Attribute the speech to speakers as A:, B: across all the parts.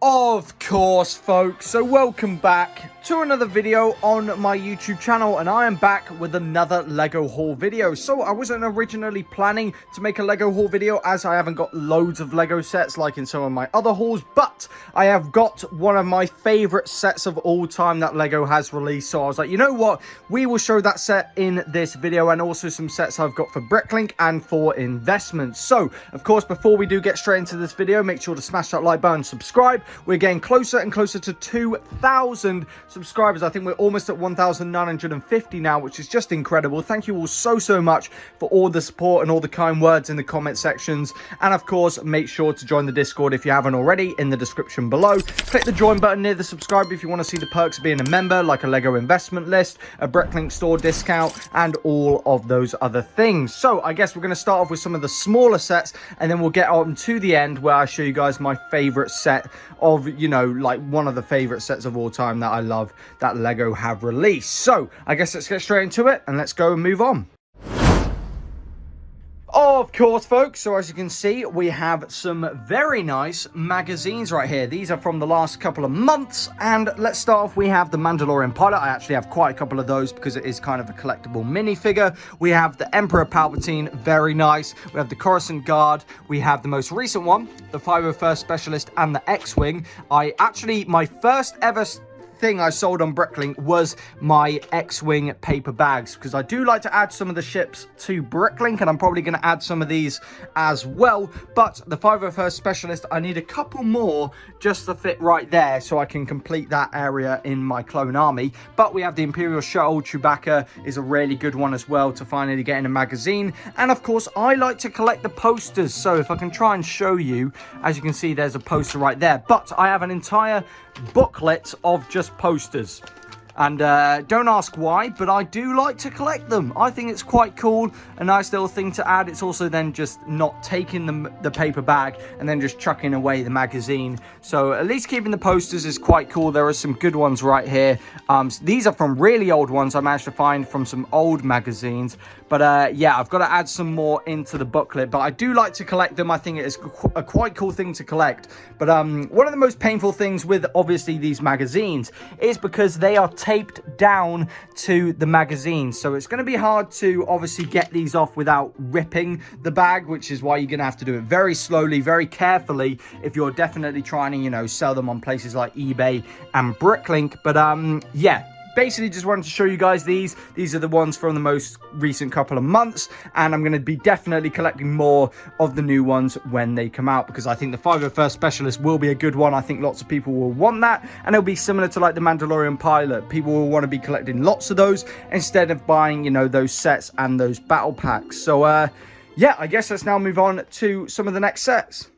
A: Of course, folks, so welcome back to another video on my YouTube channel, and I am back with another Lego haul video. So I wasn't originally planning to make a Lego haul video, as I haven't got loads of Lego sets like in some of my other hauls, but I have got one of my favorite sets of all time that Lego has released. So I was like, you know what, we will show that set in this video, and also some sets I've got for Bricklink and for investments. So of course, before we do get straight into this video, make sure to smash that like button, subscribe. We're getting closer and closer to 2,000 subscribers. I think we're almost at 1,950 now, which is just incredible. Thank you all so much for all the support and all the kind words in the comment sections. And of course, make sure to join the Discord if you haven't already, in the description below. Click the join button near the subscribe if you want to see the perks of being a member, like a Lego investment list, a Bricklink store discount, and all of those other things. So I guess we're going to start off with some of the smaller sets, and then we'll get on to the end where I show you guys my favorite set of, you know, like one of the favorite sets of all time that I love that Lego have released. So I guess let's get straight into it and let's go and move on. Of course, folks, so as you can see, we have some very nice magazines right here. These are from the last couple of months, and let's start off. We have the Mandalorian pilot. I actually have quite a couple of those because it is kind of a collectible minifigure. We have the Emperor Palpatine, very nice. We have the Coruscant Guard. We have the most recent one, the 501st Specialist, and the X-Wing. My first ever thing I sold on Bricklink was my X-Wing paper bags, because I do like to add some of the ships to Bricklink, and I'm probably going to add some of these as well. But the 501st Specialist, I need a couple more just to fit right there so I can complete that area in my clone army. But we have the Imperial Shuttle. Chewbacca is a really good one as well to finally get in a magazine. And of course, I like to collect the posters, so if I can try and show you, as you can see, there's a poster right there. But I have an entire booklet of just posters, and don't ask why, but I do like to collect them. I think it's quite cool, a nice little thing to add. It's also then just not taking the paper bag and then just chucking away the magazine. So at least keeping the posters is quite cool. There are some good ones right here. These are from really old ones I managed to find from some old magazines. But yeah, I've got to add some more into the booklet. But I do like to collect them. I think it is a quite cool thing to collect. But one of the most painful things with, obviously, these magazines is because they are taped down to the magazine. So it's going to be hard to, obviously, get these off without ripping the bag, which is why you're going to have to do it very slowly, very carefully, if you're definitely trying to, you know, sell them on places like eBay and Bricklink. But yeah, basically just wanted to show you guys these. These are the ones from the most recent couple of months, and I'm going to be definitely collecting more of the new ones when they come out, because I think the 501st Specialist will be a good one. I think lots of people will want that, and it'll be similar to like the Mandalorian pilot. People will want to be collecting lots of those instead of buying, you know, those sets and those battle packs. So yeah, I guess let's now move on to some of the next sets.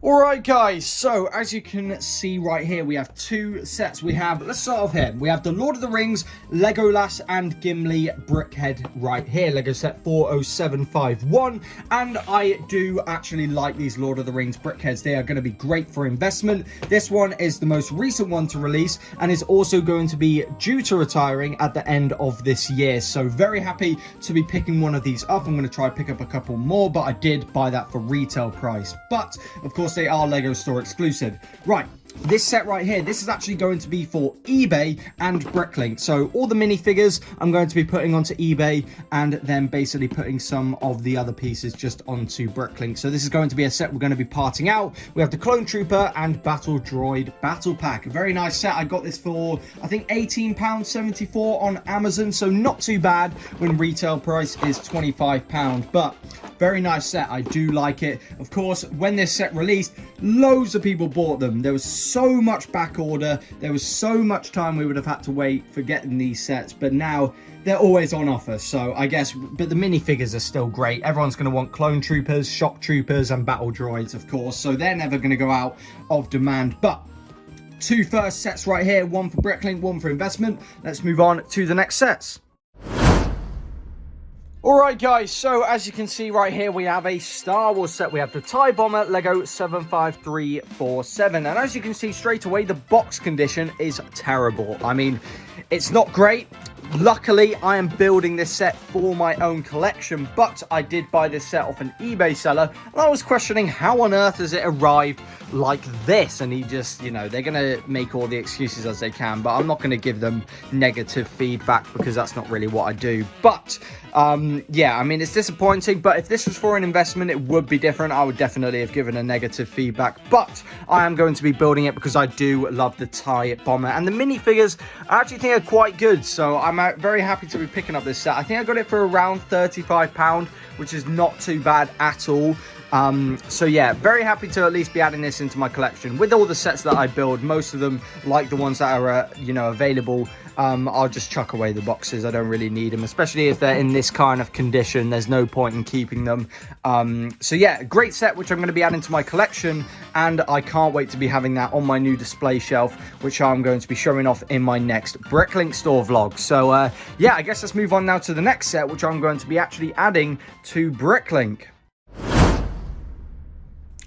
A: Alright guys, so as you can see right here, we have two sets. Let's start off here. We have the Lord of the Rings, Legolas and Gimli Brickhead right here, Lego set 40751. And I do actually like these Lord of the Rings Brickheads. They are going to be great for investment. This one is the most recent one to release, and is also going to be due to retiring at the end of this year. So very happy to be picking one of these up. I'm going to try to pick up a couple more, but I did buy that for retail price. But of course, they are Lego store exclusive. Right, this set right here, this is actually going to be for eBay and Bricklink. So all the minifigures I'm going to be putting onto eBay, and then basically putting some of the other pieces just onto Bricklink. So this is going to be a set we're going to be parting out. We have the Clone Trooper and Battle Droid Battle Pack. A very nice set. I got this for, I think, £18.74 on Amazon. So not too bad when retail price is £25. But very nice set. I do like it. Of course, when this set released, loads of people bought them. There was so much back order. There was so much time we would have had to wait for getting these sets. But now they're always on offer. So I guess, but the minifigures are still great. Everyone's going to want Clone Troopers, Shock Troopers, and Battle Droids, of course. So they're never going to go out of demand. But two first sets right here. One for Bricklink, one for investment. Let's move on to the next sets. Alright guys, so as you can see right here, we have a Star Wars set. We have the TIE Bomber Lego 75347. And as you can see straight away, the box condition is terrible. I mean, it's not great. Luckily, I am building this set for my own collection, but I did buy this set off an eBay seller, and I was questioning how on earth has it arrived like this. And he just, you know, they're going to make all the excuses as they can, but I'm not going to give them negative feedback because that's not really what I do. But yeah, I mean, it's disappointing, but if this was for an investment, it would be different. I would definitely have given a negative feedback, but I am going to be building it because I do love the TIE bomber, and the minifigures I actually think are quite good. So I'm very happy to be picking up this set. I think I got it for around £35, which is not too bad at all. So yeah, very happy to at least be adding this into my collection. With all the sets that I build, most of them, like the ones that are you know, available, I'll just chuck away the boxes. I don't really need them, especially if they're in this kind of condition. There's no point in keeping them. So yeah, great set which I'm going to be adding to my collection, and I can't wait to be having that on my new display shelf, which I'm going to be showing off in my next Bricklink store vlog. So yeah, I guess let's move on now to the next set, which I'm going to be actually adding to Bricklink.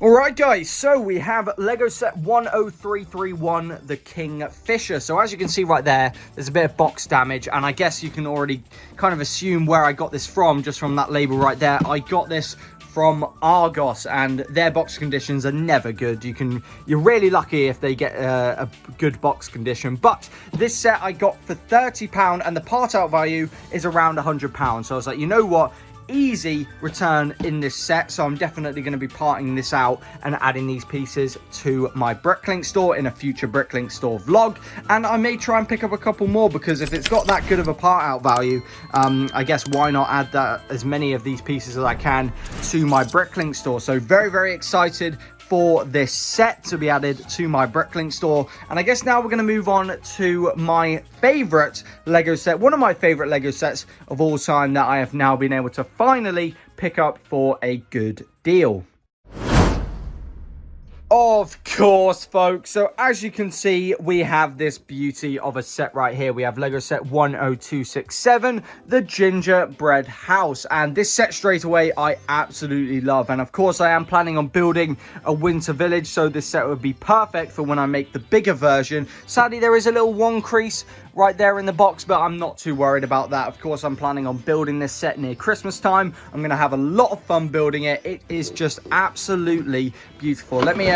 A: Alright guys, so we have Lego set 10331, the Kingfisher. So as you can see right there, there's a bit of box damage, and I guess you can already kind of assume where I got this from, just from that label right there. I got this from Argos, and their box conditions are never good. You're really lucky if they get a good box condition. But this set I got for £30, and the part out value is around £100. So I was like, you know what? Easy return in this set, so I'm definitely going to be parting this out and adding these pieces to my Bricklink store in a future Bricklink store vlog. And I may try and pick up a couple more, because if it's got that good of a part out value, I guess why not add that as many of these pieces as I can to my Bricklink store. So very, very excited for this set to be added to my Bricklink store. And I guess now we're going to move on to my favorite Lego set, one of my favorite Lego sets of all time, that I have now been able to finally pick up for a good deal. Of course, folks. So as you can see, we have this beauty of a set right here. We have Lego set 10267, the Gingerbread House. And this set straight away, I absolutely love. And of course, I am planning on building a winter village, so this set would be perfect for when I make the bigger version. Sadly, there is a little one crease right there in the box, but I'm not too worried about that. Of course, I'm planning on building this set near Christmas time. I'm going to have a lot of fun building it. It is just absolutely beautiful. Let me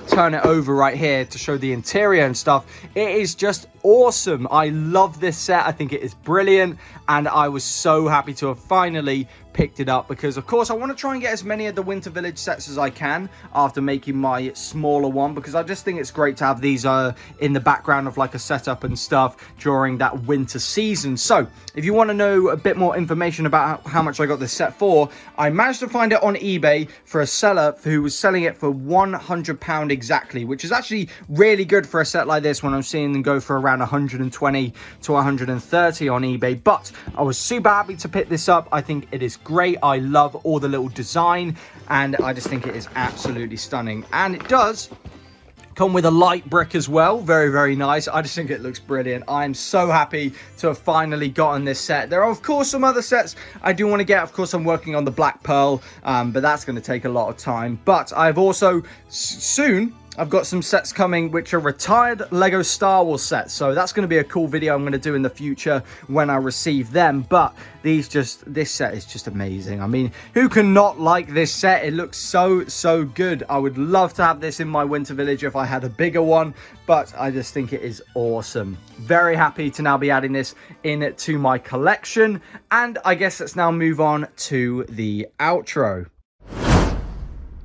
A: turn it over right here to show the interior and stuff. It is just awesome. I love this set. I think it is brilliant, and I was so happy to have finally picked it up, because of course I want to try and get as many of the winter village sets as I can after making my smaller one, because I just think it's great to have these in the background of like a setup and stuff during that winter season. So if you want to know a bit more information about how much I got this set for, I managed to find it on eBay for a seller who was selling it for £100 exactly, which is actually really good for a set like this when I'm seeing them go for around 120 to 130 on eBay. But I was super happy to pick this up. I think it is great. I love all the little design, and I just think it is absolutely stunning. And it does come with a light brick as well. Very, very nice. I just think it looks brilliant. I'm so happy to have finally gotten this set. There are, of course, some other sets I do want to get. Of course, I'm working on the Black Pearl, but that's going to take a lot of time. But I've also soon I've got some sets coming which are retired Lego Star Wars sets, so that's going to be a cool video I'm going to do in the future when I receive them. But this set is just amazing. I mean, who can not like this set? It looks so good. I would love to have this in my winter village if I had a bigger one, but I just think it is awesome. Very happy to now be adding this into my collection, and I guess let's now move on to the outro.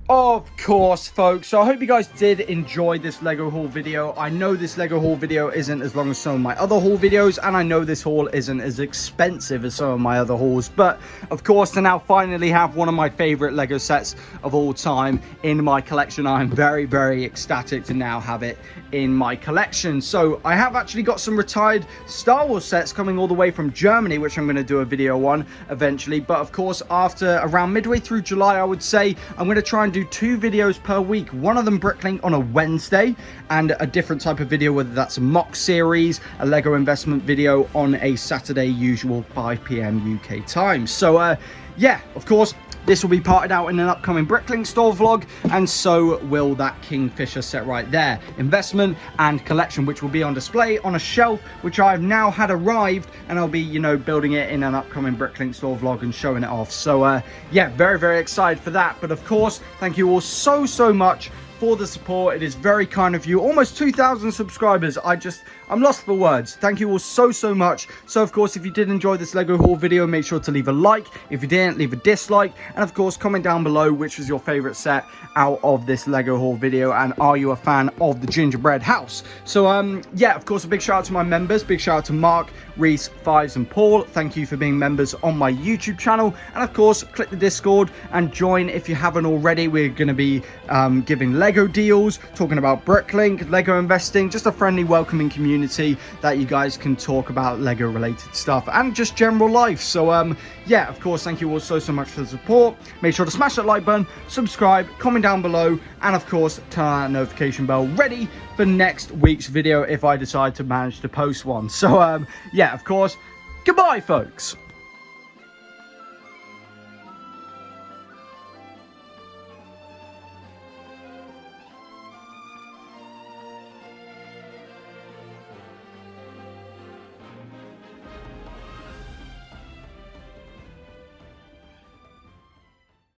A: Of course, folks, so I hope you guys did enjoy this Lego haul video. I know this Lego haul video isn't as long as some of my other haul videos, and I know this haul isn't as expensive as some of my other hauls, but of course, to now finally have one of my favorite Lego sets of all time in my collection, I'm very, very ecstatic to now have it in my collection. So I have actually got some retired Star Wars sets coming all the way from Germany, which I'm going to do a video on eventually. But of course, after around midway through July, I would say I'm going to try and do 2 videos per week. One of them Bricklink on a Wednesday, and a different type of video, whether that's a mock series, a Lego investment video on a Saturday, usual 5 PM UK time. So yeah, of course, this will be parted out in an upcoming Bricklink store vlog, and so will that Kingfisher set right there. Investment and collection, which will be on display on a shelf, which I've now had arrived, and I'll be, you know, building it in an upcoming Bricklink store vlog and showing it off. So yeah, very, very excited for that. But of course, thank you all so much for the support. It is very kind of you. Almost 2,000 subscribers. I'm lost for words. Thank you all so much. So of course, if you did enjoy this Lego haul video, make sure to leave a like. If you didn't, leave a dislike, and of course comment down below which was your favorite set out of this Lego haul video, and are you a fan of the gingerbread house? So yeah, of course, a big shout out to my members. Big shout out to Mark, Rhys, Fives and Paul. Thank you for being members on my YouTube channel, and of course click the Discord and join if you haven't already. We're going to be giving Lego deals, talking about Bricklink, Lego investing, just a friendly welcoming community that you guys can talk about Lego related stuff and just general life. So yeah, of course, thank you all so much for the support. Make sure to smash that like button, subscribe, comment down below, and of course turn on that notification bell ready for next week's video if I decide to manage to post one. So yeah, of course, goodbye folks.